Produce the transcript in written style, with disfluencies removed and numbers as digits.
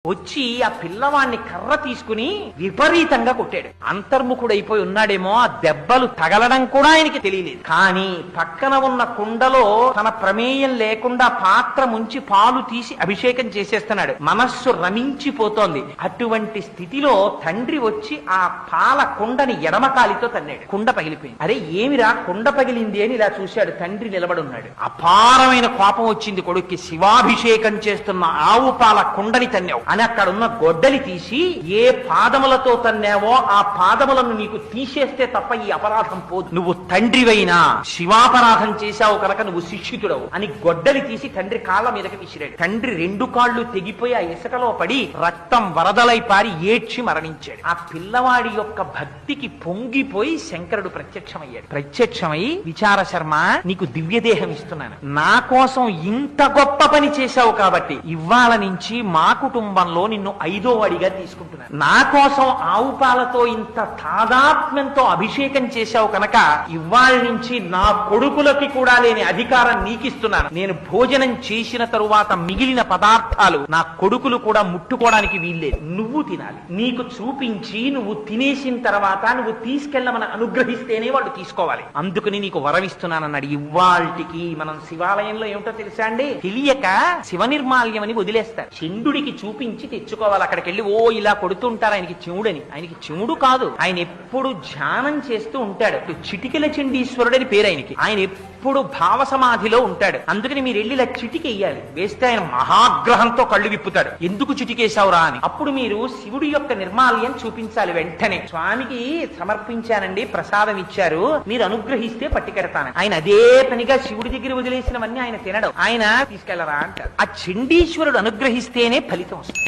వచ్చి ఆ పిల్లవాణ్ణి కర్ర తీసుకుని విపరీతంగా కొట్టాడు. అంతర్ముఖుడైపోయి ఉన్నాడేమో, ఆ దెబ్బలు తగలడం కూడా ఆయనకి తెలియలేదు. కానీ పక్కన ఉన్న కుండలో తన ప్రమేయం లేకుండా పాత్ర ముంచి పాలు తీసి అభిషేకం చేసేస్తున్నాడు. మనస్సు రమించిపోతోంది. అటువంటి స్థితిలో తండ్రి వచ్చి ఆ పాల కుండని ఎడమకాలితో తన్నాడు. కుండ పగిలిపోయింది. అరే ఏమిరా కుండ పగిలింది అని ఇలా చూశాడు. తండ్రి నిలబడున్నాడు. అపారమైన కోపం వచ్చింది కొడుక్కి. శివాభిషేకం చేస్తున్న ఆవు పాల కుండని తన్నావు అని అక్కడున్న గొడ్డలి తీసి, ఏ పాదములతో తన్నావో ఆ పాదములను నీకు తీసేస్తే తప్ప ఈ అపరాధం పోదు. నువ్వు తండ్రివైనా శివాపరాధం చేశావు కనుక నువ్వు శిక్షితుడవు అని గొడ్డలి తీసి తండ్రి కాళ్ళ మీదకి విసిరాడు. తండ్రి రెండు కాళ్ళు తెగిపోయి ఆ ఇసుకలో పడి రక్తం వరదలై పారి ఏడ్చి మరణించాడు. ఆ పిల్లవాడి యొక్క భక్తికి పొంగిపోయి శంకరుడు ప్రత్యక్షమయ్యాడు. ప్రత్యక్షమై, విచార శర్మ, నీకు దివ్యదేహం ఇస్తున్నాను. నా కోసం ఇంత గొప్ప పని చేశావు కాబట్టి ఇవాళ నుంచి మా కుటుంబంలో నిన్ను 5వ వాడిగా తీసుకుంటున్నాను. నా కోసం ఆవు పాలతో ఇంత తాదాత్మ్యంతో అభిషేకం చేశావు కనుక ఇవాళ నుంచి నా కొడుకులకి కూడా లేని అధికారం నీకిస్తున్నాను. నేను భోజనం చేసిన తరువాత మిగిలిన పదార్థాలు నా కొడుకులు కూడా ముట్టుకోవడానికి వీల్లేదు. నువ్వు తినాలి. నీకు చూపించి నువ్వు తినేసిన తర్వాత నువ్వు తీసుకెళ్ళమని అనుగ్రహిస్తేనే వాళ్ళు తీసుకోవాలి. అందుకని నీకు వరమిస్తున్నానన్నాడు. ఇవాళకి మనం శివాలయంలో ఏమిటో తెలుసా అండి, తెలియక శివ నిర్మాల్యం అని వదిలేస్తారు. చండుడికి చూపించి తెచ్చుకోవాలి. అక్కడికి వెళ్ళి ఓ ఇలా కొడుతుంటారు ఆయనకి చెవుడని. ఆయనకి చెవుడు కాదు, ఆయన ఎప్పుడు ధ్యానం చేస్తూ ఉంటాడు. చిటికెల చండీశ్వరుడని పేరు ఆయనకి. ఆయన ఎప్పుడు భావ సమాధిలో ఉంటాడు. అందుకని మీరు వెళ్ళి ఇలా చిటికెయ్యాలి. వేస్తే ఆయన మహాగ్రహంతో కళ్ళు విప్పుతాడు. ఎందుకు చిటికేశావురా అని. అప్పుడు మీరు శివుడి యొక్క నిర్మాల్యం చూపించాలి. వెంటనే స్వామికి సమర్పించానండి, ప్రసాదం ఇచ్చారు, మీరు అనుగ్రహిస్తే పట్టుకెడతాను. ఆయన అదే పనిగా శివుడి దగ్గర వదిలేసినవన్నీ ఆయన తినడం. ఆయన తీసుకెళ్లరా అంటారు. ఆ చండీశ్వరుడు అనుగ్రహిస్తేనే ఫలితం వస్తుంది.